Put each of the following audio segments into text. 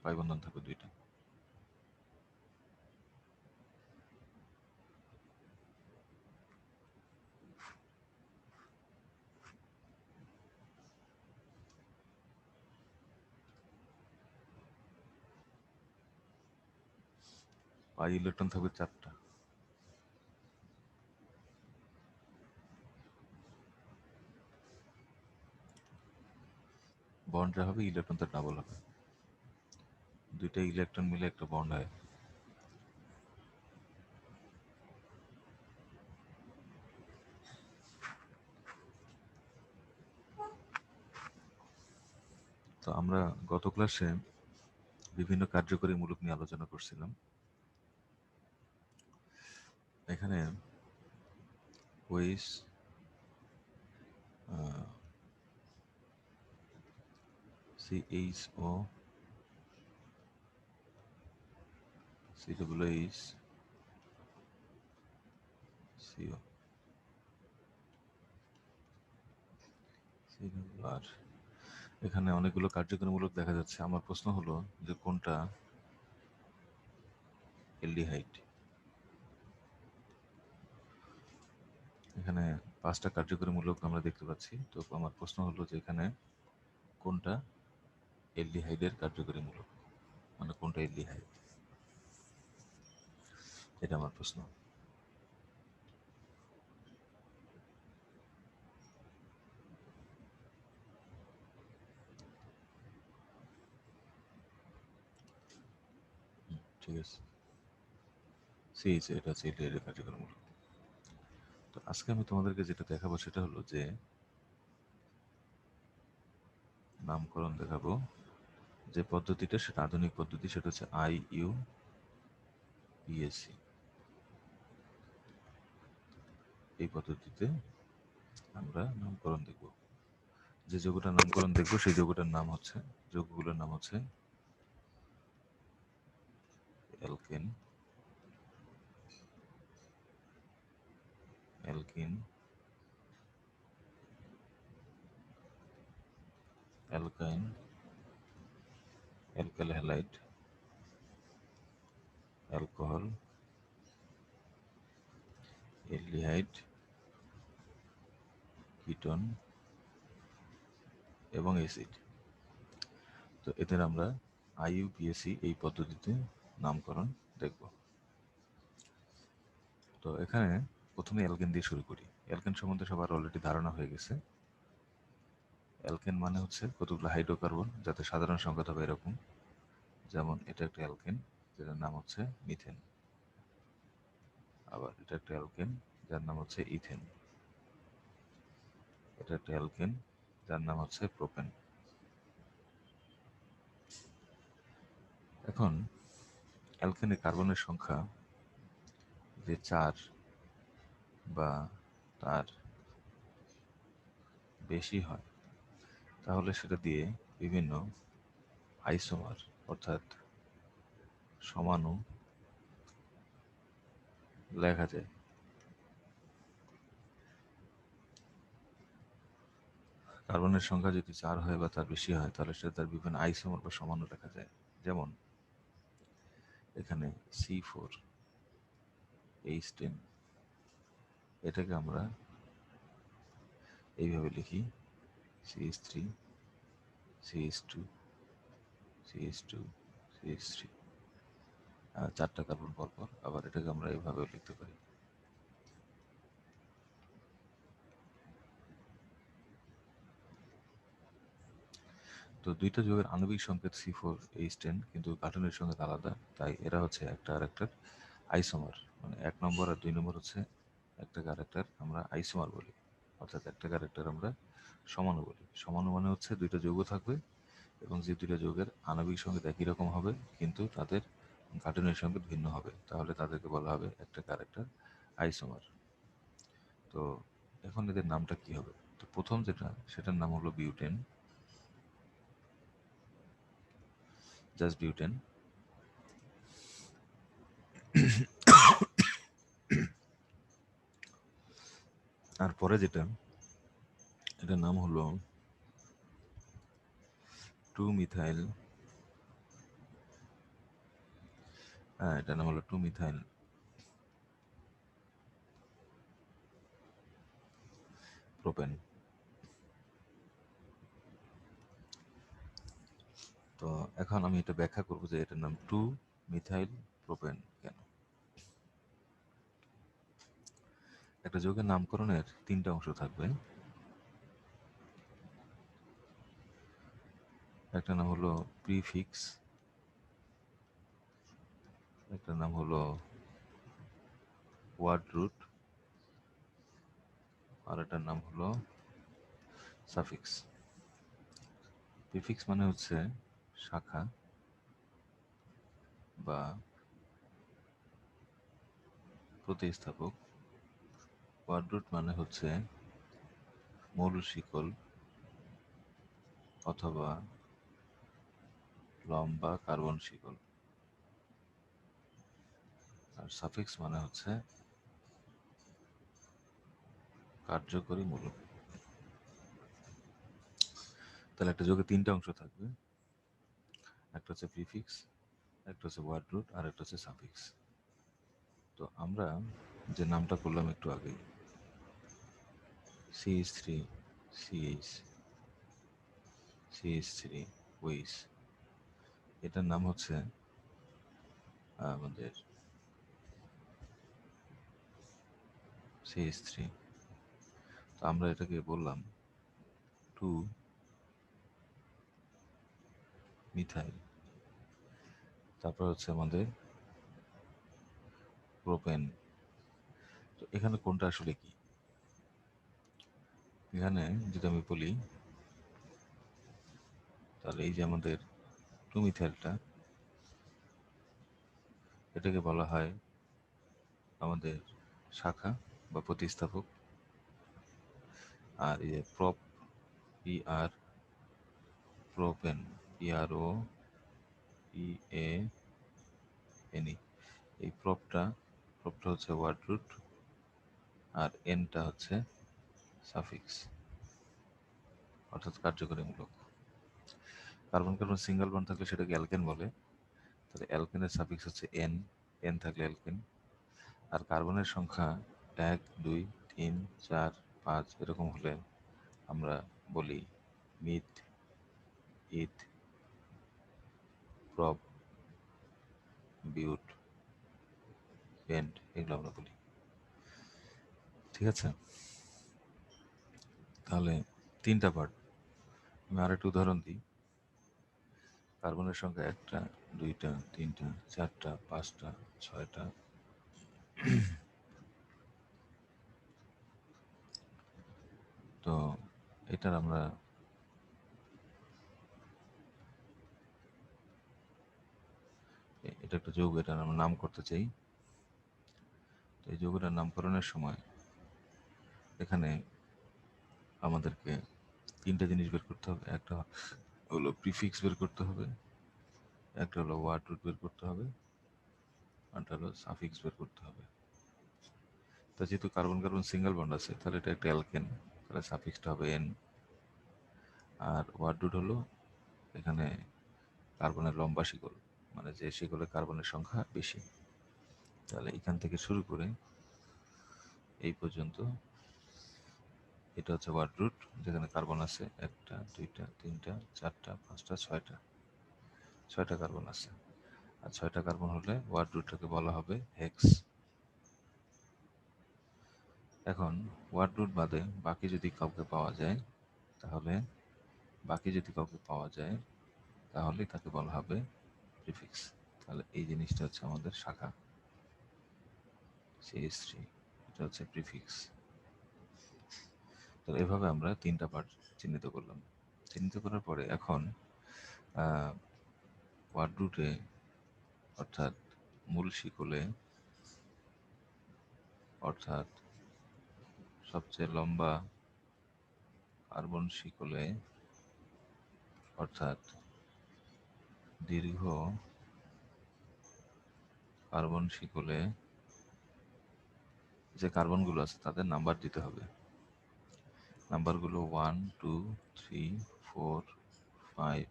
পাই বন্ধন থাকবে দুইটা। Pi electron থাকবে 4টা। বন্ড যা হবে ইলেকট্রন তার ডাবল হবে, দুইটা ইলেকট্রন মিলে একটা বন্ড হয়। তো আমরা গত ক্লাসে বিভিন্ন কার্যকরী মূলক নিয়ে আলোচনা করছিলাম। এখানে ওইস CHO COOH CO আর এখানে অনেকগুলো কার্যকরীমূলক দেখা যাচ্ছে। আমার প্রশ্ন হলো যে কোনটা এলডিহাইড। এখানে 5টা কার্যকরীমূলক আমরা দেখতে পাচ্ছি। তো আমার প্রশ্ন হলো যে এখানে কোনটা এলডিহাইডের কার্যকরীমূলক, মানে কোনটা এলডিহাইড, এটা আমার প্রশ্ন। ঠিক আছে, এটা হচ্ছে এলডিহাইডের কার্যকরীমূলক। তো আজকে আমি তোমাদেরকে যেটা দেখাবো সেটা হলো যে নামকরণ দেখাবো। যে পদ্ধতিটা সেটা আধুনিক পদ্ধতি, সেটা হচ্ছে IUPAC। এই পদ্ধতিতে আমরা নামকরণ দেখব। যে যৌগটার নামকরণ দেখব সেই যৌগটার নাম হচ্ছে, যৌগগুলোর নাম হচ্ছে alkane, alkyne, অ্যালকাইন, alkyl halide, alcohol, aldehyde, ketone এবং অ্যাসিড। তো এদের আমরা IUPAC এই পদ্ধতিতে নামকরণ দেখব। তো এখানে প্রথমে অ্যালকেন দিয়ে শুরু করি। অ্যালকেন সম্বন্ধে সবার অলরেডি ধারণা হয়ে গেছে। অ্যালকেন মানে হচ্ছে কতগুলো হাইড্রোকার্বন, যাতে সাধারণ সংখ্যা হবে এরকম। যেমন এটা একটা অ্যালকেন যেটার নাম হচ্ছে মিথেন, আবার এটা একটা অ্যালকেন যার নাম হচ্ছে ইথেন, এটা একটা অ্যালকেন যার নাম হচ্ছে প্রোপেন। এখন অ্যালকেনে কার্বনের সংখ্যা যে 4 বা তার বেশি হয় তাহলে সেটা দিয়ে বিভিন্ন আইসোমার অর্থাৎ সমাণু লেখা যায়। কার্বনের সংখ্যা যদি 4 হয় বা তার বেশি হয় তাহলে সেটা তার বিভিন্ন আইসোমার বা সমাণু লেখা যায়। যেমন এখানে C4H10, এটাকে আমরা এইভাবে লিখি CH3 CH2 CH2 CH3, 4টা কার্বন পরপর। আবার এটাকে আমরা এইভাবেও লিখতে পারি। তো দুইটা যৌগের আণবিক সংকেত C4H10, কিন্তু গাঠনিক সংকেত আলাদা, তাই এরা হচ্ছে একটা আরেকটার আইসোমার। মানে 1 নম্বর আর 2 নম্বর হচ্ছে একটাকে আরেকটার আমরা আইসোমার বলি, অর্থাৎ একটাকে আরেকটার আমরা সমাণু বলি। সমাণু মানে হচ্ছে দুইটা যৌগ থাকবে এবং যে দুইটা যৌগের আণবিক সংকেত একই রকম হবে কিন্তু তাদের গাঠনিক সংকেত ভিন্ন হবে, তাহলে তাদেরকে বলা হবে একটাকে আরেকটার আইসোমার। তো এখন এদের নামটা কি হবে? তো প্রথম যেটা, সেটার নাম হলো বিউটেন, জাস্ট বিউটেন। আর পরে যেটা, এটার নাম হলো 2 মিথাইল হ্যাঁ, এটার নাম হলো 2-মিথাইল প্রোপেন। তো এখন আমি এটা ব্যাখ্যা করব যে এটার নাম 2-মিথাইল প্রোপেন কেন। একটা যৌগের নামকরণের তিনটা অংশ থাকবে। একটা নাম হলো প্রিফিক্স, একটা নাম হলো ওয়ার্ড রুট, আর এটার নাম হলো সাফিক্স। প্রিফিক্স মানে হচ্ছে শাখা বা প্রতিস্থাপক। ওয়ার্ড রুট মানে হচ্ছে মূল শিকল অথবা লম্বা কার্বন শিকল। আর সাফিক্স মানে হচ্ছে কার্যকরী মূলক। তাহলে একটা যৌগের তিনটা অংশ থাকবে, একটা হচ্ছে প্রিফিক্স, একটা হচ্ছে ওয়ার্ড রুট, আর একটা হচ্ছে সাফিক্স। তো আমরা যে নামটা করলাম একটু আগেই, CH3 CH CH3 ওইস, এটার নাম হচ্ছে আমাদের CH3। তো আমরা এটাকে বললাম 2-মিথাইল। তারপর হচ্ছে আমাদের প্রোপেন। তো এখানে কোনটা আসলে কি? এখানে যদি আমি বলি, তাহলে এই যে আমাদের 2-মিথাইলটা, এটাকে বলা হয় আমাদের শাখা বা প্রতিস্থাপক। আর এই যে PR প্রোপেন, PROPENE, এই প্রপটা হচ্ছে ওয়ার্ড রুট, আর এনটা হচ্ছে সাফিক্স অর্থাৎ কার্যকরী মূলক। কার্বন কার্বন সিঙ্গেল বন্ড থাকলে সেটাকে অ্যালকেন বলে। তাহলে অ্যালকেনের সাফিক্স হচ্ছে এন, এন থাকলে অ্যালকেন। আর কার্বনের সংখ্যা 1, 2, 3, 4, 5 এরকম হলে আমরা বলি মিথ, ইথ, প্রপ, বিউট, পেন্ট, এগুলো আমরা বলি। ঠিক আছে? তাহলে তিনটা পার্ট। আমি আরেকটা উদাহরণ দিই। কার্বনের সংখ্যা 1টা, 2টা, 3টা, 4টা, 5টা, 6টা। তো এটার আমরা এটা একটা যৌগ, এটার আমরা নাম করতে চাই। তো এই যৌগটার নামকরণের সময় এখানে আমাদেরকে তিনটা জিনিস বের করতে হবে। একটা হলো প্রিফিক্স বের করতে হবে, একটা হলো ওয়ার্ড রুট বের করতে হবে, আরটা হলো সাফিক্স বের করতে হবে। তো যেহেতু কার্বন কার্বন সিঙ্গেল বন্ড আছে, তাহলে এটা একটা অ্যালকেন, তাহলে সাফিক্সটা হবে এন। আর ওয়ার্ড রুট হলো এখানে কার্বনের লম্বা শিকল, মানে যে শিকলে কার্বনের সংখ্যা বেশি। তাহলে এখান থেকে শুরু করে এই পর্যন্ত এটা হচ্ছে ওয়ার্ড রুট, যেখানে কার্বন আছে 1টা, 2টা, 3টা, 4টা, 5টা, 6টা, 6টা কার্বন আছে। আর 6টা কার্বন হলে ওয়ার্ড রুটটাকে বলা হবে হেক্স। এখন ওয়ার্ড রুট বাদে বাকি যদি কাউকে পাওয়া যায়, তাহলে তাহলে তাকে বলা হবে প্রিফিক্স। তাহলে এই জিনিসটা হচ্ছে আমাদের শাখা CH3, এটা হচ্ছে প্রিফিক্স। তো এভাবে আমরা তিনটা পার্ট চিহ্নিত করলাম। চিহ্নিত করার পরে এখন ওয়ার্ড রুটে অর্থাৎ মূল শিকলে, অর্থাৎ সবচেয়ে লম্বা কার্বন শিকলে, অর্থাৎ দীর্ঘ কার্বন শিকলে যে কার্বনগুলো আছে তাদের নাম্বার দিতে হবে। নাম্বারগুলো 1, 2, 3, 4, 5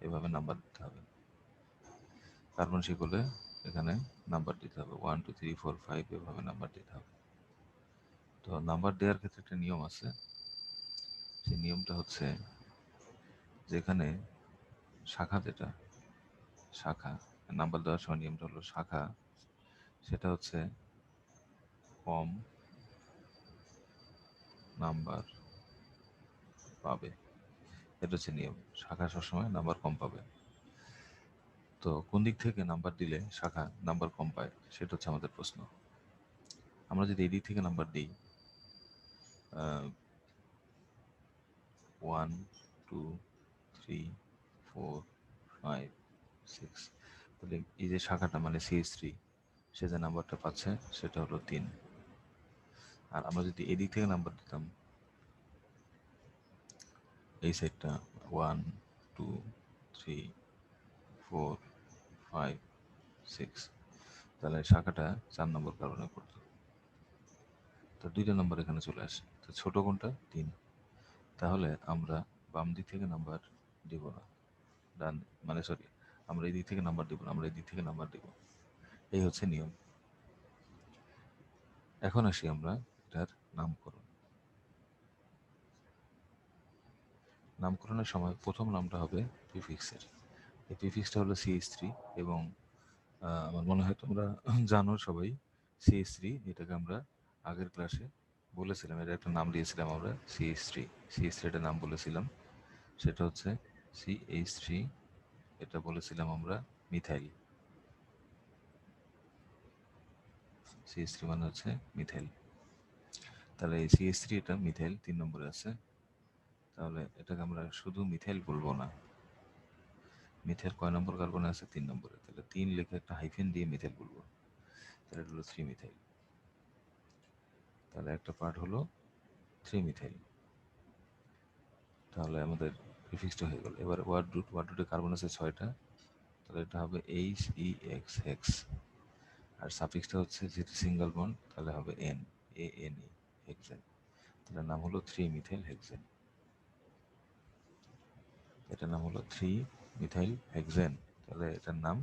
এভাবে নাম্বার দিতে হবে। কার্বন শিকলে এখানে নাম্বার দিতে হবে 1 2 3 4 5 এভাবে নাম্বার দিতে হবে। তো নাম্বার দেওয়ার ক্ষেত্রে একটা নিয়ম আছে, সেই নিয়মটা হচ্ছে যেখানে শাখা, যেটা শাখা নাম্বার দেওয়ার সময় নিয়মটা হলো শাখা সেটা হচ্ছে কম নাম্বার পাবে, এটা হচ্ছে নিয়ম। শাখা সবসময় নাম্বার কম পাবে। তো কোন দিক থেকে নাম্বার দিলে শাখা নাম্বার কম পায় সেটা হচ্ছে আমাদের প্রশ্ন। আমরা যদি এই দিক থেকে নাম্বার দিই 1 2 3 4 5 6, তাহলে এই যে শাখাটা মানে CH3 সে যে নাম্বারটা পাচ্ছে সেটা হলো 3। আর আমরা যদি এই দিক থেকে নাম্বার দিতাম এই সাইডটা 1 2 3 4 5 6, তাহলে শাখাটা 4 নম্বর কারণে পড়তো। তো 2টা নম্বর এখানে চলে আসে। তো ছোট কোনটা? 3। তাহলে আমরা বাম দিক থেকে নাম্বার দিব না, ডান মানে সরি, আমরা এই দিক থেকে নাম্বার দিব না, আমরা এই দিক থেকে নাম্বার দিব। এই হচ্ছে নিয়ম। এখন আসি আমরা এটার নামকরণ। নামকরণের সময় প্রথম নামটা হবে প্রিফিক্সের। এই প্রিফিক্সটা হলো CH3 এবং আমার মনে হয় তোমরা জানো সবাই CH3, এটাকে আমরা আগের ক্লাসে বলেছিলাম, এটা একটা নাম দিয়েছিলাম আমরা CH3। CH3 এটার নাম বলেছিলাম, সেটা হচ্ছে CH3, এটা বলেছিলাম আমরা মিথাইল। CH3 মানে হচ্ছে মিথাইল। তাহলে এই CH3 এটা মিথাইল 3 নম্বরে আছে। তাহলে এটাকে আমরা শুধু মিথাইল বলবো না, মিথাইল কয় নম্বর কার্বনে আছে? 3 নম্বরে। তাহলে 3 লিখে একটা হাইফেন দিয়ে মিথাইল বলবো, তাহলে এটা হলো 3 মিথাইল। তাহলে একটা পার্ট হলো 3 মিথাইল। তাহলে আমাদের প্রিফিক্সটা হয়ে গেল। এবার ওয়ার্ড রুটে কার্বন আছে 6টা, তাহলে এটা হবে HEX হেক্স। আর সাফিক্সটা হচ্ছে যেহেতু সিঙ্গেল বন্ড তাহলে হবে ANE হেক্সেন। তাহলে নাম হলো 3 মিথাইল হেক্সেন। এটার নাম হলো 3 মিথাইল হেক্সেন। তাহলে এটার নাম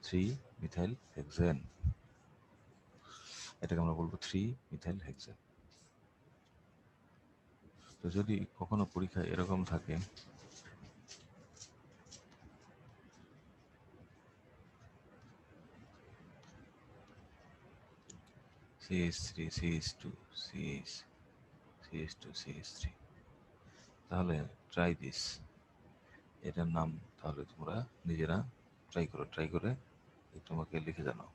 3 মিথাইল হেক্সেন। এটাকে আমরা বলবো 3 মিথাইল হেক্সেন। তো যদি কখনো পরীক্ষায় এরকম থাকে CH3 CH2 CH CH2 CH3, তাহলে ট্রাই দিস, এটার নাম তাহলে তোমরা নিজেরা ট্রাই করে তোমাকে লিখে জানাও।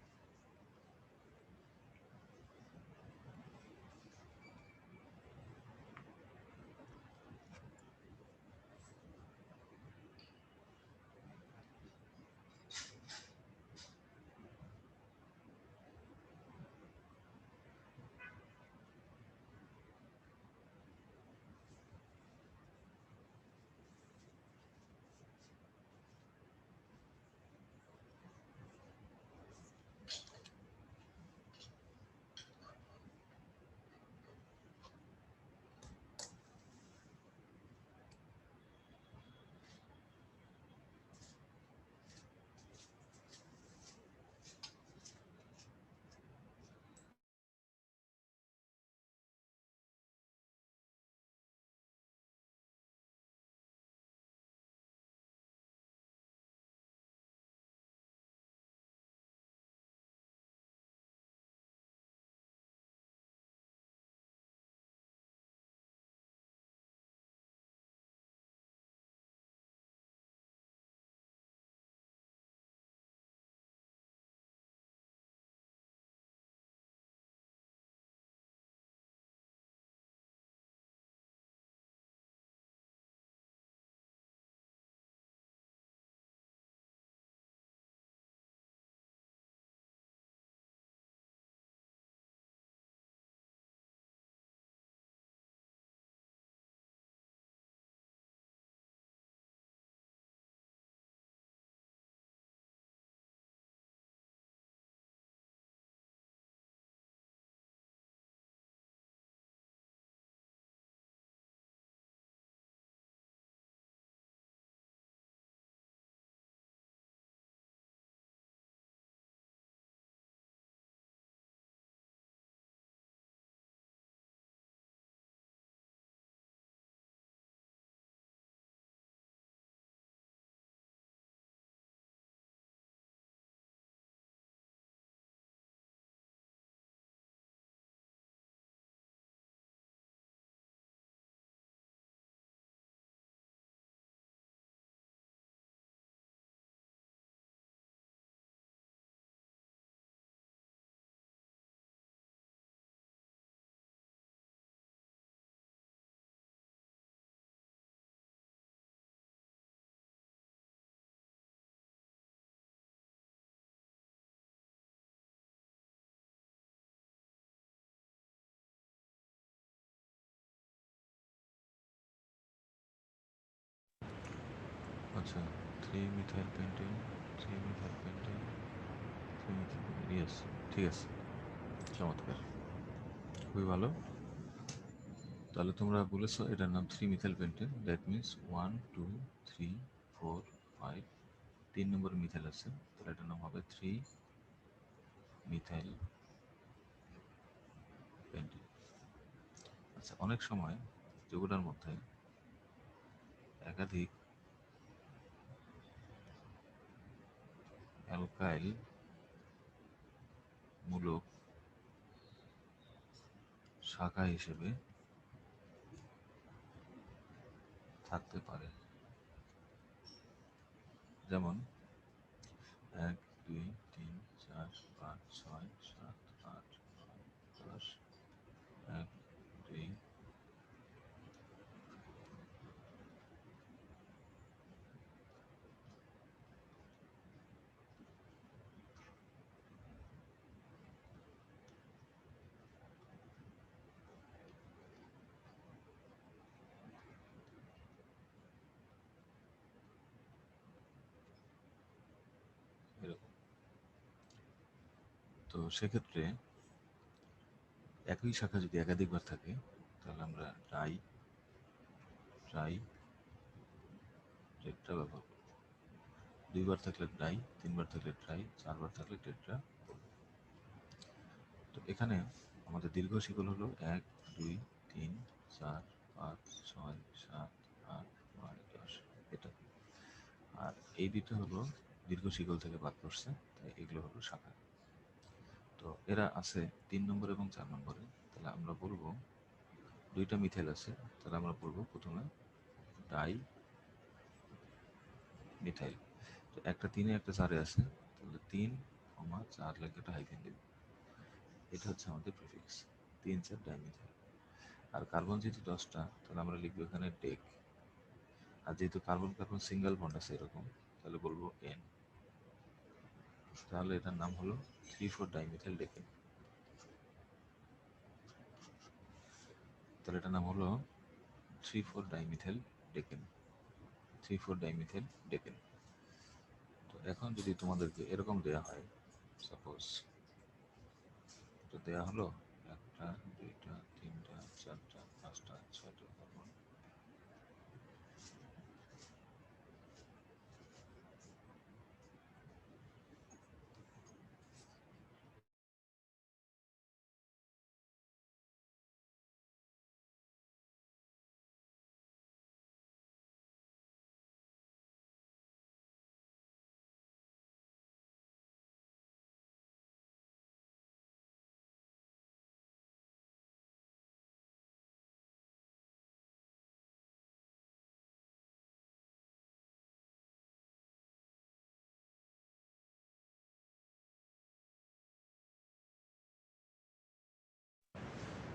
আচ্ছা, 3 methyl pentane, 3 methyl pentane, 3 methyl pentane, yes, ঠিক আছে, চমৎকার, খুবই ভালো। তাহলে তোমরা বলেছো এটার নাম 3 methyl pentane, that means 1 2 3 4 5, 3 number methyl আছে, তাহলে এটার নাম হবে 3 মিথাইল পেন্টেন। আচ্ছা, অনেক সময় যৌগটার মধ্যে একাধিক অ্যালকাইল মূলক শাখা হিসেবে থাকতে পারে, যেমন 1 2 3 4 5 6 7 8 9 10, 1 2, এরকম। তো সেক্ষেত্রে একই শাখা যদি একাধিকবার থাকে তাহলে আমরা ট্রাই ট্রাই টেট্রা ব্যবহার করব। 2বার থাকলে ট্রাই, 3বার থাকলে ট্রাই, 4বার থাকলে টেট্রা বলবো। তো এখানে আমাদের দীর্ঘ শিকল হলো 1 2 3 4 5 6 7 8 9 10, এটা। আর এই দুটো হলো দীর্ঘ শিকল থেকে বাদ পড়ছে, তাই এগুলো হলো শাখা। তো এরা আছে 3 নম্বর এবং 4 নম্বরে। তাহলে আমরা বলবো 2টা মিথাইল আছে, তাহলে আমরা বলবো প্রথমে ডাই মিথাইল। তো একটা 3-এ একটা 4-এ আছে, তাহলে 3, 4 লেখে একটা হাইফেন দেব, এটা হচ্ছে আমাদের প্রিফিক্স 3 4 ডাইমিথাইল। আর কার্বন যেহেতু 10টা, তাহলে আমরা লিখবো এখানে ডেক। আর যেহেতু কার্বন কার্বন সিঙ্গেল বন্ড আছে এরকম, তাহলে বলবো এন। তাহলে এটার নাম হলো 3 4 ডাইমিথাইল ডেকেন। তাহলে এটার নাম হলো 3 4 ডাইমিথাইল ডেকেন, 3 4 ডাইমিথাইল ডেকেন। তো এখন যদি তোমাদেরকে এরকম দেয়া হয়, সাপোজ এটা দেয়া হলো 1টা 2টা 3টা 4টা 5টা 6টা কার্বন,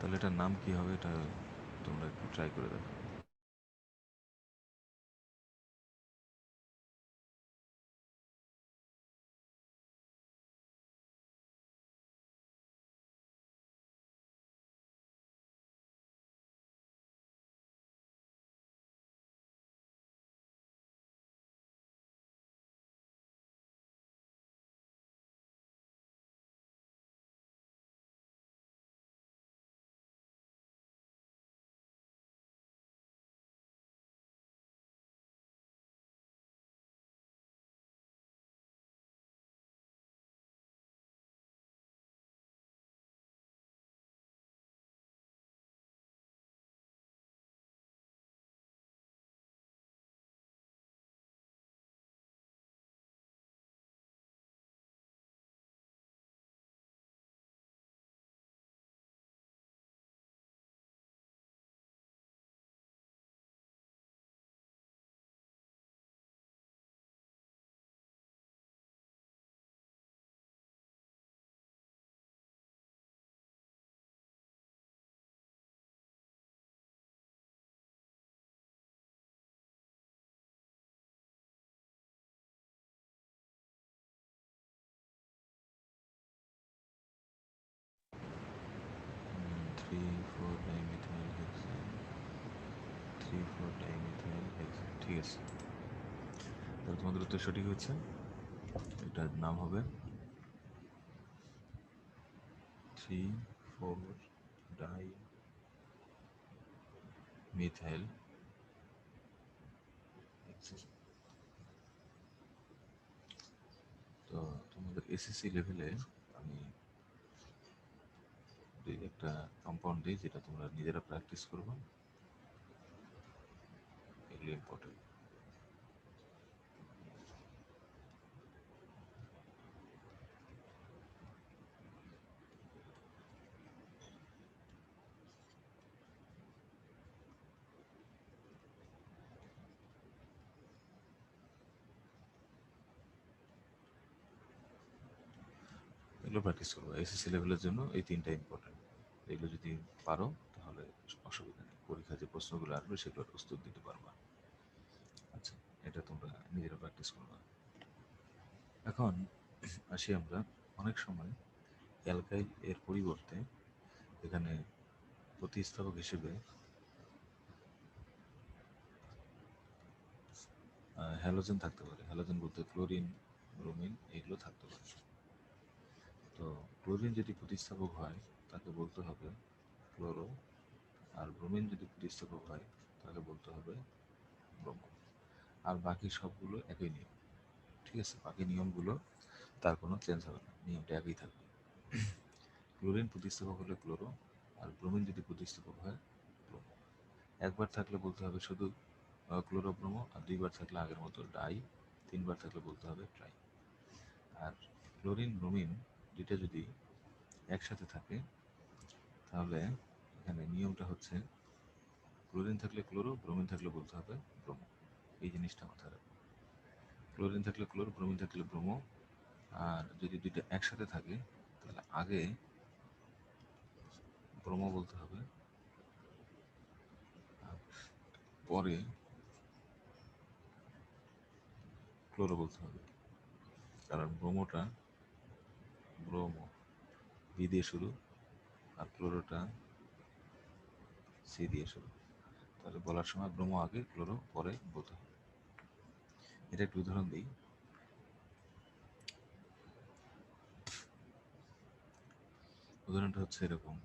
তাহলে এটার নাম কি হবে, এটা তোমরা একটু ট্রাই করে দেখো। Three four dimethyl hexane, 3 4 dimethyl hexane, ঠিক আছে। তাহলে তোমাদের উত্তর সঠিক হচ্ছে। এটার নাম হবে 3,4 ডাই মিথাইল। তো তোমাদের এসএসসি লেভেলে আমি একটা কম্পাউন্ড দিই, যেটা তোমরা নিজেরা প্র্যাকটিস করবো, এগুলো ইম্পর্টেন্ট। এগুলো প্র্যাকটিস করবো এসএসসি লেভেলের জন্য, এই তিনটা ইম্পর্টেন্ট। এগুলো যদি পারো তাহলে অসুবিধা নেই, পরীক্ষায় যে প্রশ্নগুলো আসবে সেগুলোর উত্তর দিতে পারবা। আচ্ছা, এটা তোমরা নিজেরা প্র্যাকটিস করবা। এখন আসি আমরা, অনেক সময় অ্যালকাইল এর পরিবর্তে এখানে প্রতিস্থাপক হিসেবে হ্যালোজেন থাকতে পারে। হ্যালোজেন বলতে ক্লোরিন, ব্রোমিন এগুলো থাকতে পারে। তো ক্লোরিন যদি প্রতিস্থাপক হয় তাকে বলতে হবে ক্লোরো, আর ব্রোমিন যদি প্রতিস্থাপক হয় তাকে বলতে হবে ব্রোমো। আর বাকি সবগুলো একই নিয়ম, ঠিক আছে? বাকি নিয়মগুলো তার কোনো চেঞ্জ হবে না, নিয়মটা একই থাকবে। ক্লোরিন প্রতিস্থাপক হলে ক্লোরো, আর ব্রোমিন যদি প্রতিস্থাপক হয় ব্রোমো। একবার থাকলে বলতে হবে শুধু ক্লোরোব্রোমো, আর দুইবার থাকলে আগের মতো ডাই, তিনবার থাকলে বলতে হবে ট্রাই। আর ক্লোরিন ব্রোমিন দুইটা যদি একসাথে থাকে তাহলে এখানে নিয়মটা হচ্ছে ক্লোরিন থাকলে ক্লোরো, ব্রোমিন থাকলে বলতে হবে ব্রোমো। এই জিনিসটা মাথায় রাখবে। ক্লোরিন থাকলে ক্লোরো, ব্রোমিন থাকলে ব্রোমো। আর যদি দুইটা একসাথে থাকে তাহলে আগে ব্রোমো বলতে হবে, আর পরে ক্লোরো বলতে হবে। কারণ ব্রোমোটা, ব্রোমো বি দিয়ে শুরু, আর ক্লোরোটা সি দিয়ে শুরু। তাহলে বলার সময় ব্রোমো আগে, ক্লোরো পরে বলতে হবে। এটা একটু উদাহরণ দিই। উদাহরণটা হচ্ছে এরকম,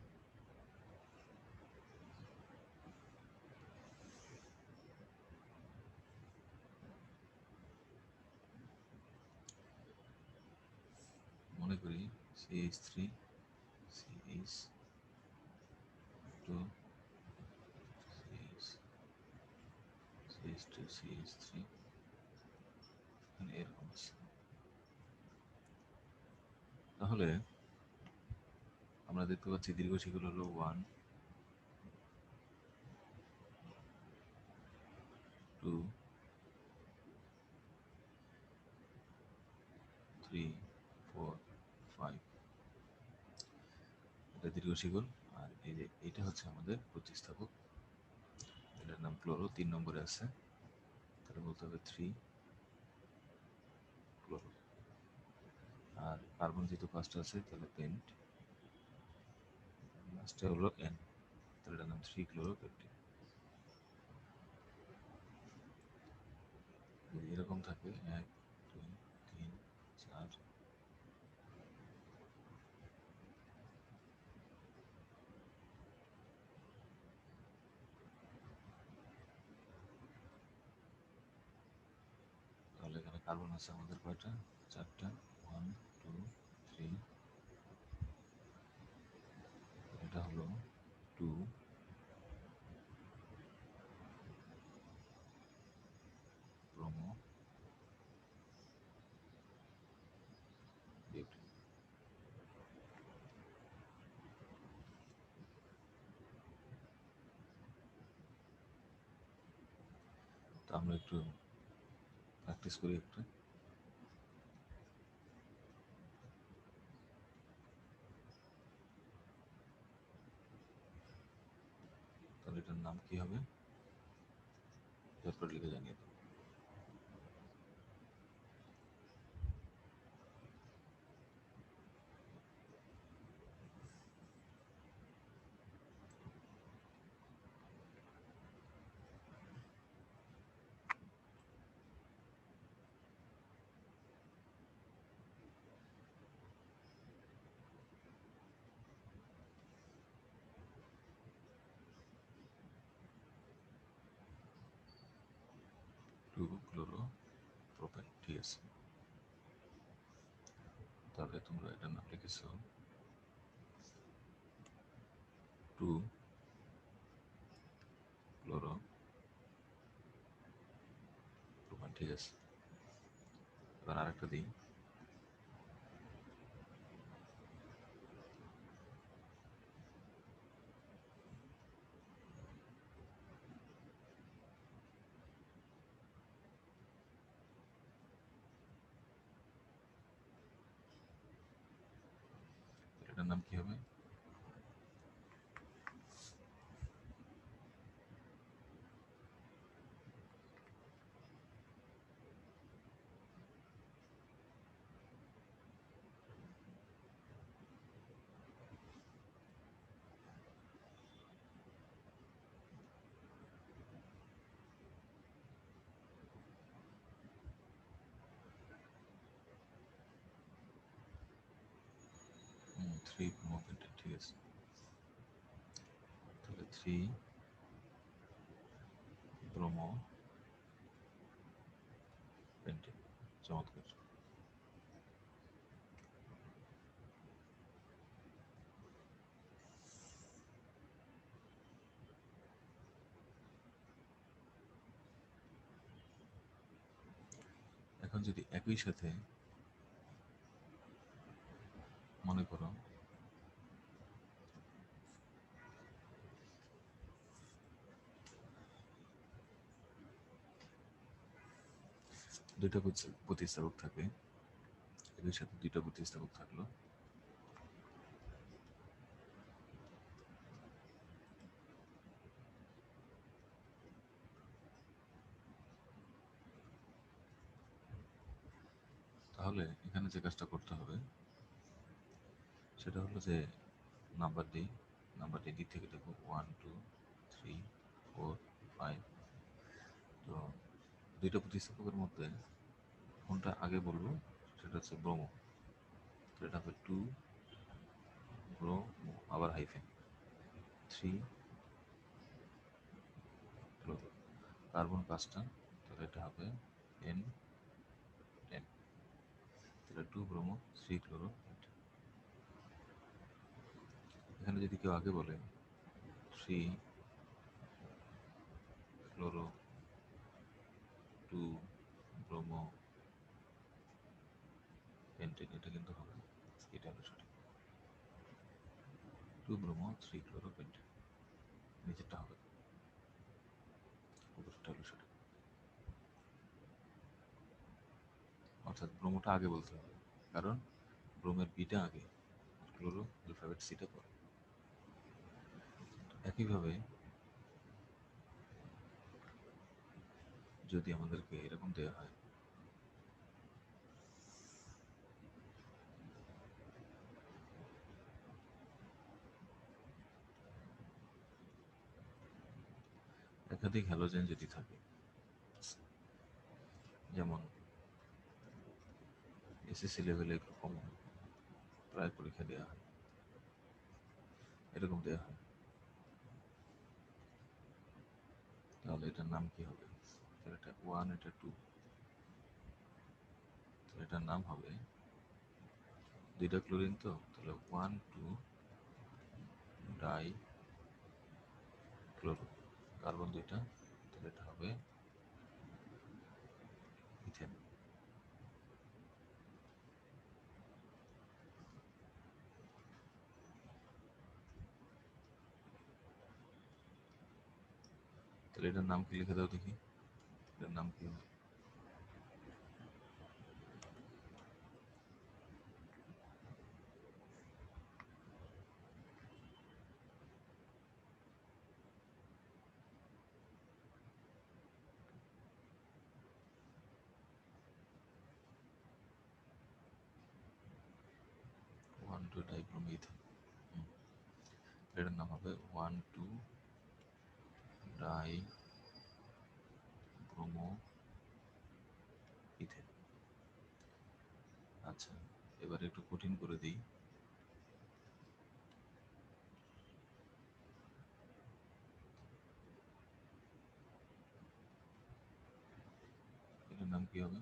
মনে করি CH3 CH2 CH2 CH3, মানে এরকম আছে। তাহলে আমরা দেখতে পাচ্ছি দীর্ঘ শিকল হলো 1, 2, 3, 4, 5, এটা দীর্ঘ শিকল। আর এই যে এটা হচ্ছে আমাদের প্রতিস্থাপক, এটার নাম ক্লোরো, 3 নম্বরে আছে, তাহলে বলতে হবে 3 ক্লোরো। আর কার্বন যেহেতু ফার্স্টে আছে তাহলে পেন্ট, লাস্টে হলো N, তাহলে এটার নাম 3 ক্লোরো পেন্টিন। যদি এরকম থাকে 1, 2, 3, 4, তাহলে এখানে কার্বন আছে আমাদের কয়টা? 4টা। 1, 2, 3, এটা হলো 2 ব্রোমো বিউটেন। তো আমরা একটু প্র্যাকটিস করি একটা। তাহলে এটার নাম কি হবে ঝটপট লিখে জানিয়ে দাও। Chloro propane. ঠিক আছে, তাহলে তোমরা এটার নাম লিখেছো 2 ক্লোরো প্রোপেন। ঠিক আছে, এবার আরেকটা দিই। এটার নাম কি হবে? Three bromo pentane. ঠিক আছে, তাহলে 3 ব্রোমো পেন্টেন। চমৎকার। এখন যদি একই সাথে মনে করো দুইটা প্রতিস্থাপক থাকে, একই সাথে দুইটা প্রতিস্থাপক থাকলো, তাহলে এখানে যে কাজটা করতে হবে সেটা হলো যে নাম্বার দিক থেকে দেখো 1 2 3 4 5। তো দুইটা প্রতিস্থাপকের মধ্যে কোনটা আগে বলবো সেটা হচ্ছে ব্রোমো। তো এটা হবে 2 ব্রোমো, আবার হাইফেন 3 ক্লোরো। কার্বন 5টা, তাহলে এটা হবে N10। তাহলে 2 ব্রোমো 3 ক্লোরো। এখানে যদি কেউ আগে বলে 3 ক্লোরো 2 ব্রোমো পেন্টেন, এটা কিন্তু হবে না। এটা হলো সঠিক, 2 ব্রোমো 3 ক্লোরো পেন্টেন। নিচেরটা হবে, উপরেরটা হলো সঠিক। অর্থাৎ ব্রোমোটা আগে বলতে হবে, কারণ ব্রোমের বিটা আগে, ক্লোরো অ্যালফাবেট সিটা পরে। একইভাবে যদি আমাদেরকে এরকম দেওয়া হয় একাধিক হ্যালোজেন যদি থাকে, যেমন এসএসসি লেভেলে একটু কমন প্রায় পরীক্ষা দেওয়া হয়, এরকম দেওয়া হয়, তাহলে এটার নাম কি হবে? তাহলে এটা 1, এটা 2, তাহলে এটার নাম হবে, দুইটা ক্লোরিন তো, তাহলে 1 2 ডাই ক্লোরো, কার্বন দুইটা, তাহলে এটা হবে ইথেন। তাহলে এটার নাম কি লিখে দাও দেখি, এটার নাম কি হবে? One two dibromo ethane. এটার নাম হবে 1 2 ডাইব্রোমো ইথেন। আচ্ছা, এবার একটু কঠিন করে দিই। কি হবে?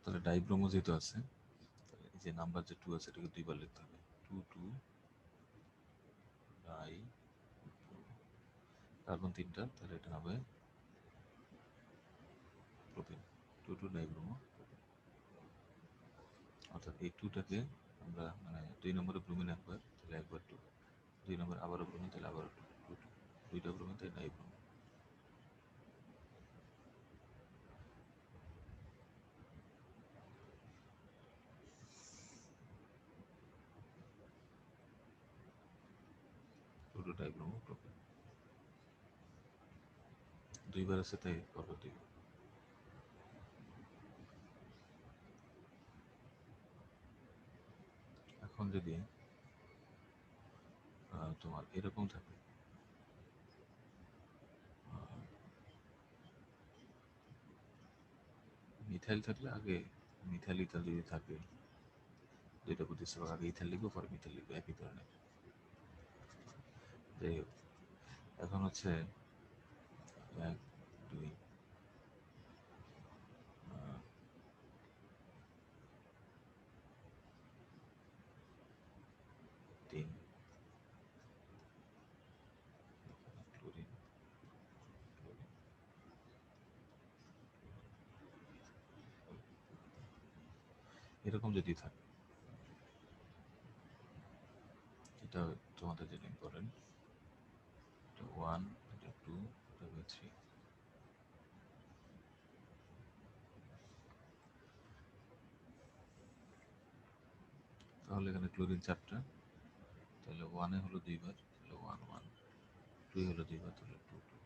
তাহলে ডাইব্রোমো যেহেতু আছে, এই যে নাম্বার যে 2 আছে এটাকে দুইবার লিখতে হবে। 2 2 ডাই, কার্বন 3টা, তাহলে এটা হবে প্রোপেন। 2 2 ডাইব্রোমো, অর্থাৎ এই 2টাকে আমরা মানে 2 নম্বরে ব্রোমিন একবার, তাহলে একবার 2, 2 নম্বর আবারও ব্রোমিন, তাহলে আবারও 2 2 2, দুইটা ব্রোমিন তাই ডাইব্রোমো। দুটো ডাইব্রোমো প্রোপেন, দুইবার আছে তাই করবো দুইবার। এখন যদি তোমার এরকম থাকে, মিথাইল থাকলে আগে মিথাইল ইথাল যদি থাকে, দুইটা প্রতিস্থাপক, আগে ইথাইল লিখবো পরে মিথাইল লিখবো, একই ধরনের। যাই হোক, এখন হচ্ছে 1 2 3 ক্লোরিন, এরকম যদি থাকে, এটা তোমাদের জন্য ইম্পর্টেন্ট। এটা 1, এটা 2, এটা 3। তাহলে এখানে ক্লোরিন 4টা, তাহলে 1 এ হলো দুইবার, তাহলে 1 1, 2 হলো দুইবার, তাহলে 2 2,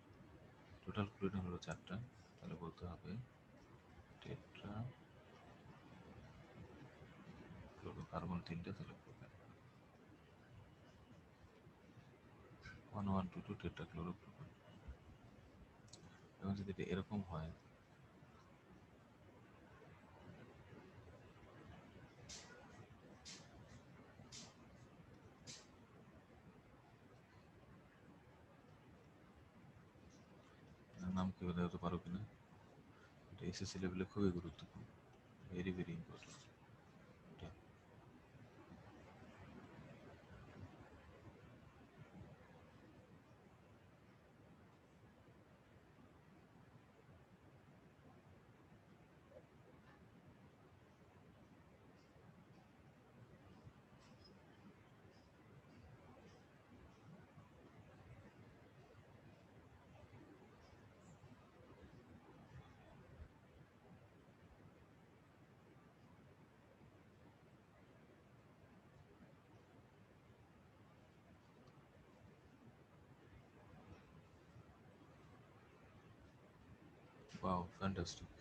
টোটাল ক্লোরিন হলো 4টা, তাহলে বলতে হবে টেট্রা ক্লোরো, কার্বন 3টা, তাহলে প্রোপেন। 1 1 2 2 tetra chloro propane. এখন যদি এটা এরকম হয়, নাম কি বলে হতে পারো কিনা, এটা এসএসসি লেভেলে খুবই গুরুত্বপূর্ণ, ভেরি ভেরি ইম্পর্টেন্ট এটা। ওয়াও, ফ্যান্টাস্টিক,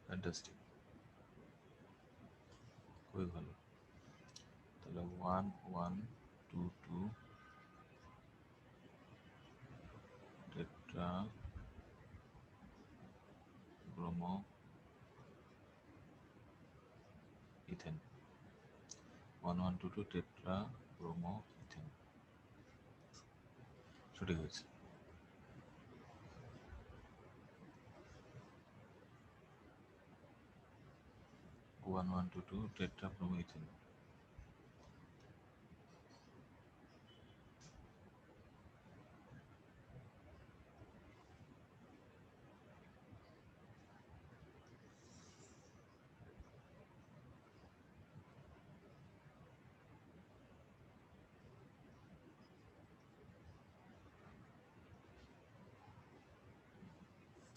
ফ্যান্টাস্টিক, খুবই ভালো। তাহলে 1 1 2 2 tetra bromo ethane, 1 1 2 2 tetra bromo ethane, সঠিক হয়েছে। 1 1 2 2 টেট্রা ব্রোমো ইথেন।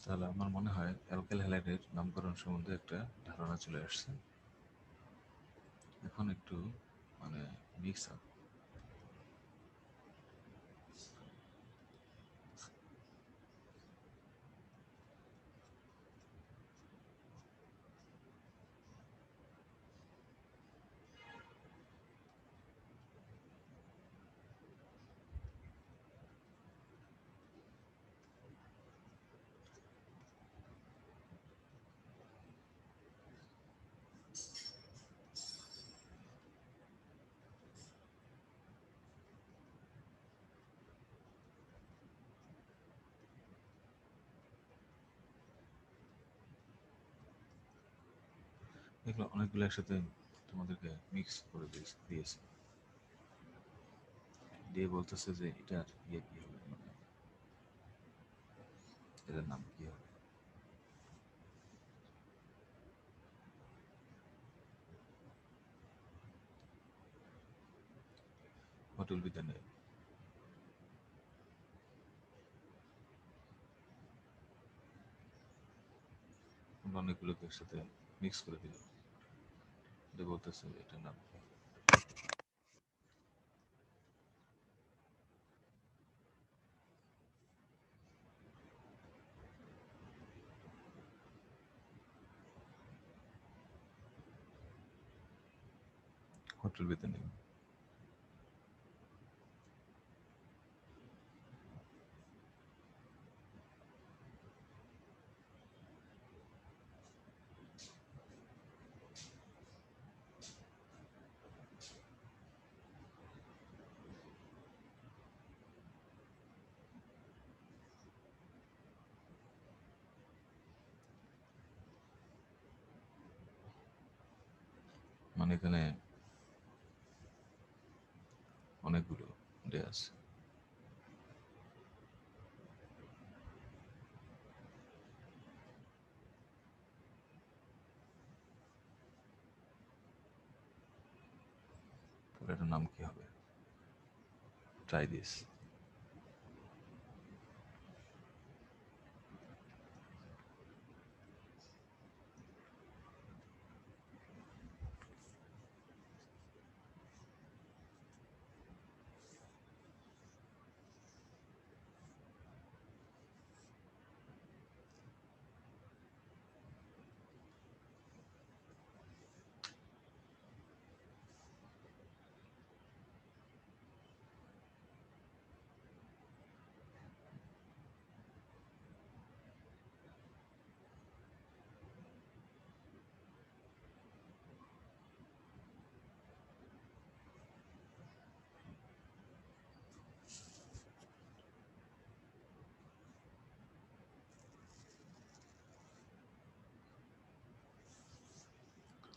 তাহলে আমার মনে হয় অ্যালকাইল হ্যালাইডের নামকরণ সম্বন্ধে একটা ধারণা চলে আসছে। এখন একটু মানে মিক্স আপ। এগুলো অনেকগুলো একসাথে তোমাদেরকে মিক্স করে দিয়েছে, দিয়ে বলতেছে যে এটার ইয়ে কি হবে, মানে এটার নাম কি হবে। What will be the name. অনেকগুলোকে একসাথে মিক্স করে দিল, দিয়ে বলতেছে এটার নাম কি। What will be the name. মানে এখানে অনেকগুলো দেয়া আছে। তাহলে এটার নাম কি হবে? Try this.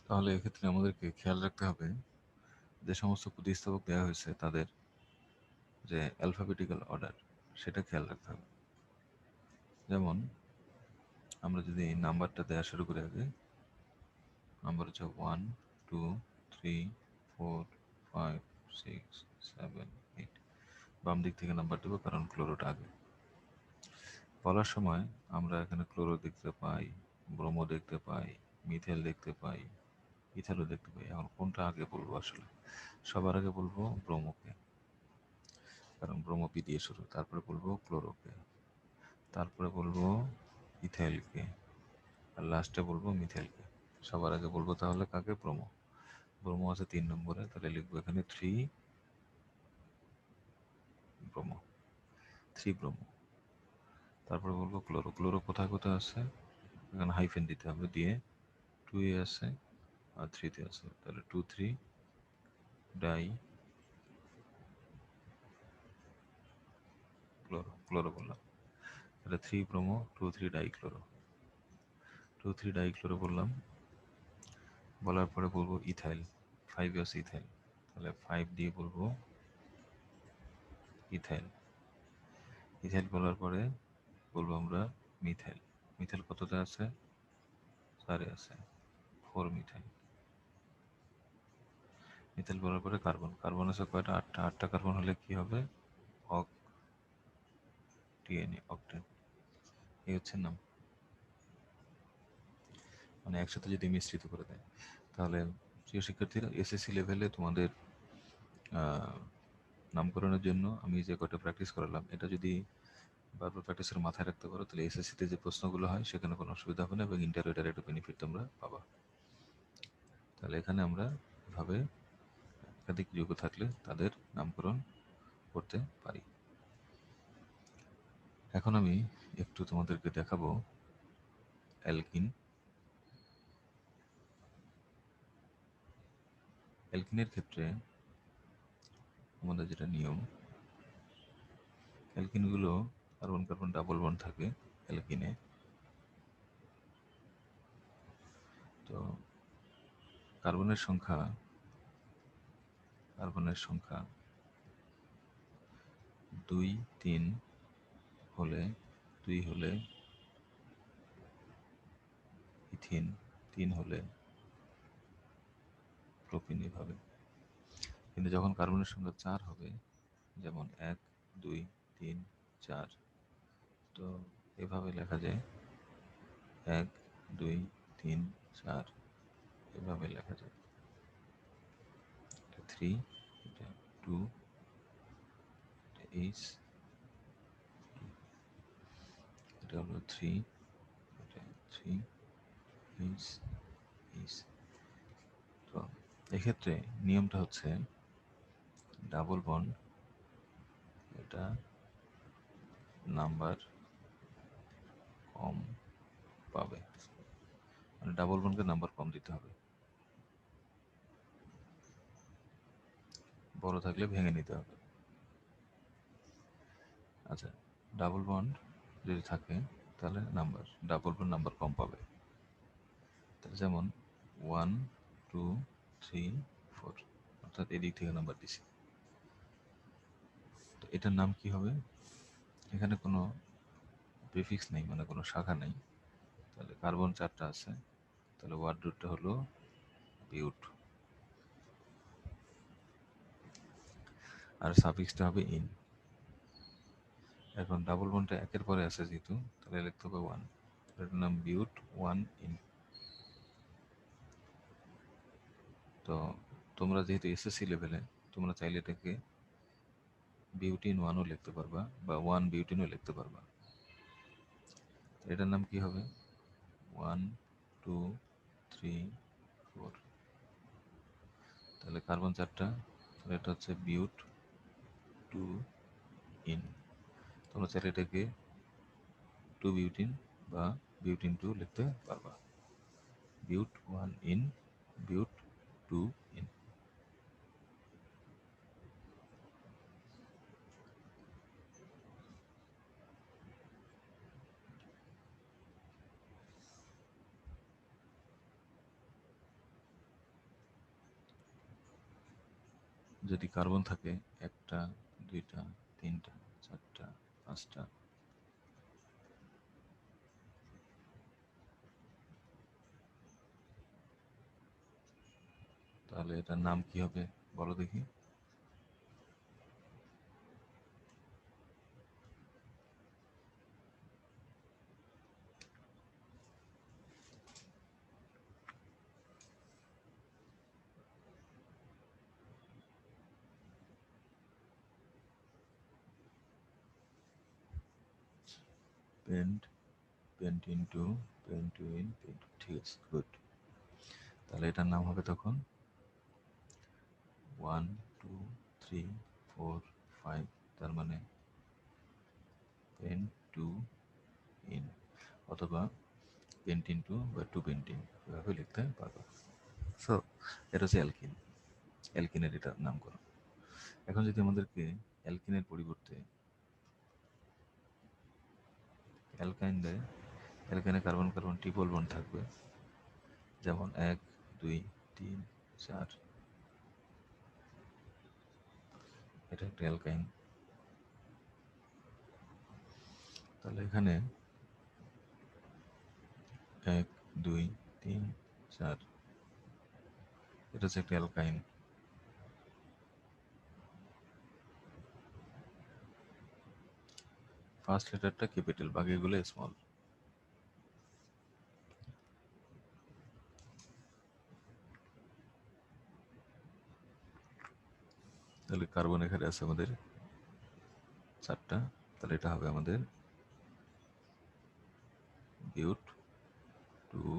তাহলে এক্ষেত্রে আমাদেরকে খেয়াল রাখতে হবে যে সমস্ত প্রতিস্থাপক দেওয়া হয়েছে তাদের যে অ্যালফাবেটিক্যাল অর্ডার, সেটা খেয়াল রাখতে হবে। যেমন আমরা যদি এই নাম্বারটা দেওয়া শুরু করি, আগে নাম্বার হচ্ছে 1 2 3 4 5 6 7 8, বাম দিক থেকে নাম্বার দেবো কারণ ক্লোরোটা আগে। বলার সময় আমরা এখানে ক্লোরো দেখতে পাই, ব্রোমো দেখতে পাই, মিথেল দেখতে পাই, ইথালও দেখতে পাই। এখন কোনটা আগে বলবো? আসলে সবার আগে বলবো ব্রোমোকে, কারণ ব্রোমো পি দিয়ে শুরু। তারপরে বলবো ক্লোরোকে, তারপরে বলবো ইথাইলকে, আর লাস্টে বলবো মিথেলকে। সবার আগে বলবো তাহলে কাকে? ব্রোমো। ব্রোমো আছে 3 নম্বরে, তাহলে লিখবো এখানে 3 ব্রোমো, 3 ব্রোমো। তারপরে বলবো ক্লোরো। ক্লোরো কোথায় কোথায় আছে? এখানে হাইফেন দিতে হবে, দিয়ে 2 এ আছে আর 3 তে আছে, তাহলে 2 3 ডাই ক্লোরো। ক্লোরো বললাম, তাহলে 3 bromo 2 3 di chloro. 2 3 di chloro বললাম। বলার পরে বলবো ইথাইল, 5 আছে ইথাইল, তাহলে 5 দিয়ে বলবো ইথাইল। ইথাইল বলার পরে বলবো আমরা মিথাইল। মিথাইল কতটা আছে? 4 আছে, 4 মিথাইল। মিথাইল বলার পরে কার্বন। কার্বন আছে কয়টা? 8টা। 8টা কার্বন হলে কি হবে? অক টিএনএ, অকটেন। এই হচ্ছে নাম। মানে একসাথে যদি মিশ্রিত করে দেয়। তাহলে প্রিয় শিক্ষার্থীরা, এসএসসি লেভেলে তোমাদের নামকরণের জন্য আমি যে কয়টা প্র্যাকটিস করালাম, এটা যদি বারবার প্র্যাকটিসের মাথায় রাখতে পারো, তাহলে এসএসসিতে যে প্রশ্নগুলো হয় সেখানে কোনো অসুবিধা হবে না এবং ইন্টারভিউটার একটা বেনিফিট তোমরা পাবা। তাহলে এখানে আমরা এভাবে একাধিক যোগ্য থাকলে তাদের নামকরণ করতে পারি। এখন আমি একটু তোমাদেরকে দেখাবো অ্যালকিন। অ্যালকিনের ক্ষেত্রে আমাদের যেটা নিয়ম, অ্যালকিনগুলো কার্বন কার্বন ডাবল বন্ড থাকে অ্যালকিনে। তো কার্বনের সংখ্যা 2, 3 হলে, 2 হলে ইথিন, 3 হলে প্রোপিন, এভাবে। কিন্তু যখন কার্বনের সংখ্যা 4 হবে, যেমন 1, 2, 3, 4, তো এভাবে লেখা যায় 1, 2, 3, 4, এভাবে লেখা যায়। 3, 2, H, এটা হলো 3, 3, H, H। তো এক্ষেত্রে নিয়মটা হচ্ছে ডাবল বন্ড, এটা নাম্বার কম পাবে, মানে ডাবল বন্ডকে নাম্বার কম দিতে হবে, বড় থাকলে ভেঙে নিতে হবে। আচ্ছা, ডাবল বন্ড যদি থাকে তাহলে ডাবল বন্ড নাম্বার কম পাবে। তাহলে যেমন 1, 2, 3, 4, অর্থাৎ এদিক থেকে নাম্বার দিছি। তো এটার নাম কি হবে? এখানে কোনো প্রিফিক্স নেই, মানে কোনো শাখা নেই। তাহলে কার্বন 4টা আছে, তাহলে ওয়ার্ড রুটটা হলো বিউট, আর সাফিক্সটা হবে ইন। এখন ডাবল বন্ডটা একের পরে আছে যেহেতু, তাহলে লিখতে হবে 1, এটার নাম বিউট 1 ইন। তো তোমরা যেহেতু এসএসসি লেভেলে, তোমরা চাইলে এটাকে বিউটিন 1ও লিখতে পারবা বা 1 বিউটিনও লিখতে পারবা। এটার নাম কি হবে? 1, 2, 3, 4। তাহলে কার্বন 4টা, তাহলে এটা হচ্ছে বিউট 2 ইন। তোমরা চাইলে এটাকে 2 বিউটিন বা বিউটিন 2 লিখতে পারবা। বিউট 1 ইন, বিউট 2 ইন। যদি কার্বন থাকে 1টা, 2টা, 3টা, 4টা, 5টা, তাহলে এটার নাম কি হবে বলো দেখি? Pent, pentyne 2, pent 2 yne, pent. ঠিক আছে, গুড। তাহলে এটার নাম হবে তখন 1, 2, 3, 4, 5, তার মানে পেন্ট 2 ইন, অথবা পেন্টিন 2 বা 2 পেন্টিন, এভাবে লিখতে পারবো। সো এটা হচ্ছে অ্যালকিন, অ্যালকিনের এটা নামকরণ। এখন যদি আমাদেরকে অ্যালকিনের পরিবর্তে অ্যালকাইন দেয়, অ্যালকাইনে কার্বন কার্বন ট্রিপল বন্ড থাকবে, যেমন 1, 2, 3, 4, এটা একটা অ্যালকাইন। তাহলে এখানে 1, 2, 3, 4, এটা হচ্ছে একটা অ্যালকাইন। ফার্স্ট লেটারটা ক্যাপিটাল, বাকিগুলো স্মল। তাহলে কার্বন এখানে আছে আমাদের 4টা, তাহলে এটা হবে আমাদের বিউট 2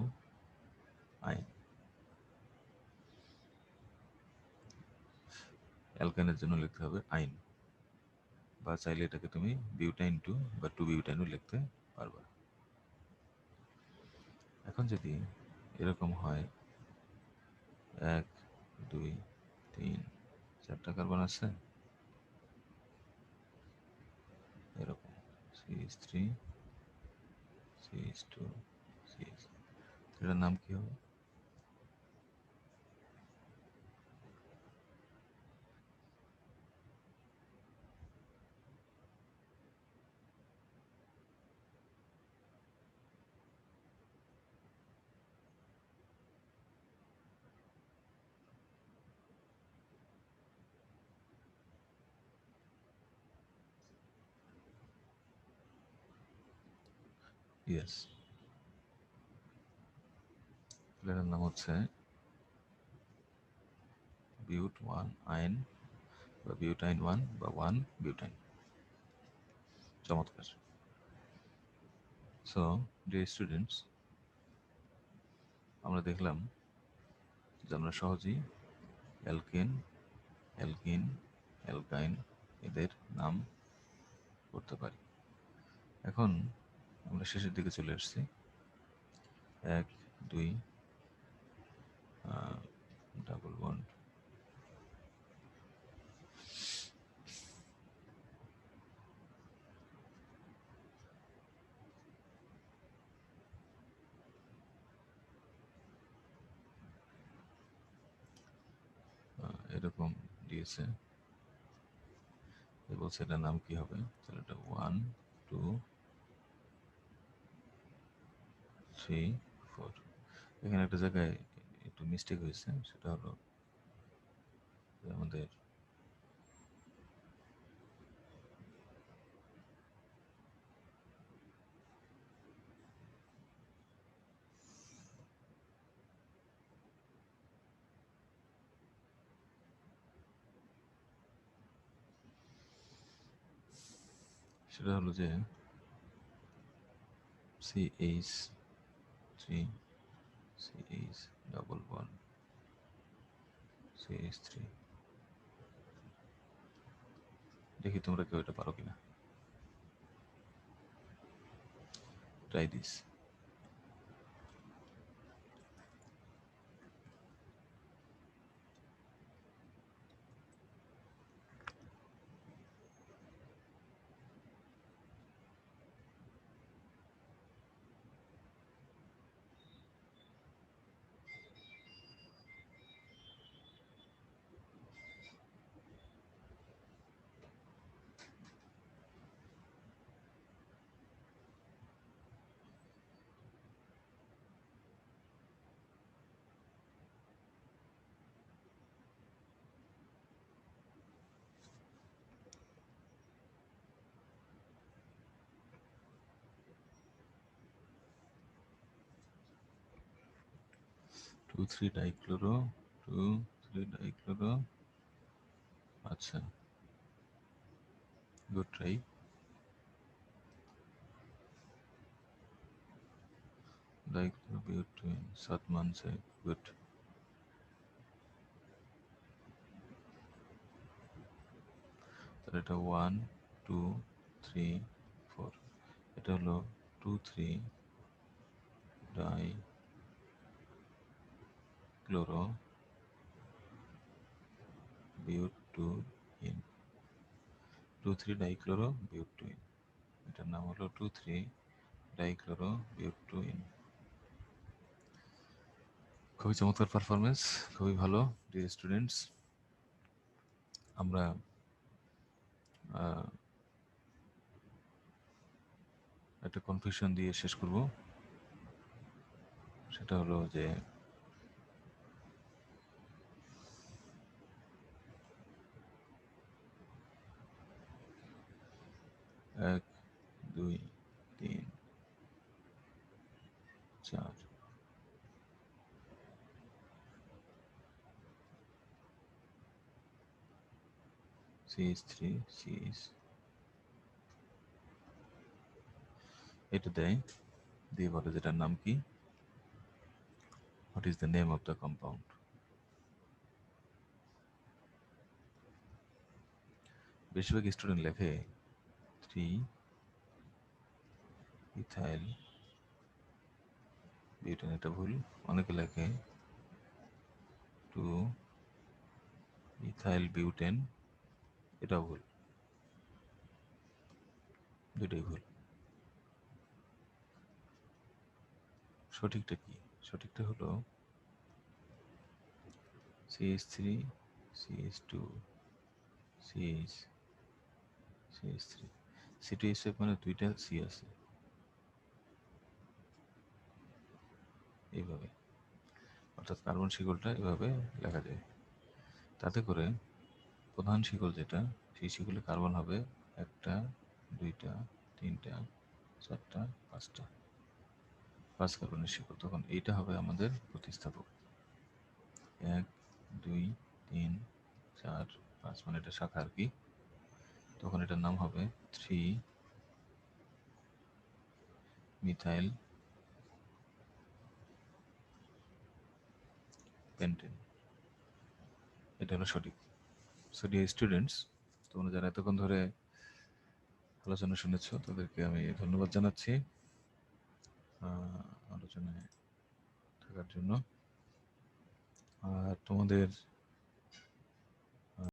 আইন। অ্যালকাইনের জন্য লিখতে হবে আইন, বা চাইলে এটাকে তুমি বিউটাইন 2 বা 2 বিউটাইনও লিখতে পারবা। এখন যদি এরকম হয় 1 2 3 4টা কার্বন আছে এরকম, CH3 CH2 CH, এটার নাম কি হবে? ইয়েস, এটার নাম হচ্ছে বিউট 1 আইন বা বিউটাইন 1 বা 1 বিউটাইন। চমৎকার। সো ডিয়ার স্টুডেন্টস, আমরা দেখলাম যে আমরা সহজেই অ্যালকেন, অ্যালকিন, অ্যালকাইন এদের নাম করতে পারি। এখন আমরা শেষের দিকে চলে আসছি। 1 2 ডাবল বন্ড, এরকম দিয়েছে। বলছে এটার নাম কি হবে, তাহলে এটা 1 2 3 4। এখানে একটা জায়গায় একটু মিস্টেক হয়েছে, সেটা হলো আমাদের সেটা হলো যে CH3 CH double bond CH3। দেখি তোমরা কেউ এটা পারো কিনা, ট্রাই দিস। 2 3 dichloro, 2 3 dichloro. আচ্ছা, গুড ট্রাই। ডাইক্লোরো বিউটেন 7 মানছে, গুড। তাহলে এটা 1 2 3 4, এটা হলো 2 3 di chloro but 2 yne, 2 3 dichloro but 2 yne. এটার নাম হলো 2 3 ডাইক্লোরো বিউট 2 ইন। খুবই চমৎকার পারফরমেন্স, খুবই ভালো ডিয়ার স্টুডেন্টস। আমরা একটা কনফিউশন দিয়ে শেষ করব, সেটা হলো যে 1 2 3 4, CH3 CH এটা দেয়, দিয়ে বলে যেটার নাম কি, what is the name of the compound. বেশিরভাগ স্টুডেন্ট লেখে 3 ইথাইল বিউটেন, এটা ভুল। অনেকে লেখে 2 ইথাইল বিউটেন, এটাও ভুল, দুটোই ভুল। সঠিকটা কি? সঠিকটা হলো CH3 CH2 CH CH3 C2H5 মানে দুইটা সি আছে এইভাবে, অর্থাৎ কার্বন শিকলটা এভাবে লেখা যায়। তাতে করে প্রধান শিকল যেটা, সেই শিকলে কার্বন হবে 1টা 2টা 3টা 4টা 5টা, 5 কার্বনের শিকল। তখন এইটা হবে আমাদের প্রতিস্থাপক। 1 2 3 4 5 মানে এটা শাখা আর কি। তখন এটার নাম হবে 3 মিথাইল পেন্টেন। এটা হলো সঠিক। সো ডিয়ার স্টুডেন্টস, তোমরা যারা এতক্ষণ ধরে আলোচনা শুনেছ তাদেরকে আমি ধন্যবাদ জানাচ্ছি আলোচনায় থাকার জন্য। আর তোমাদের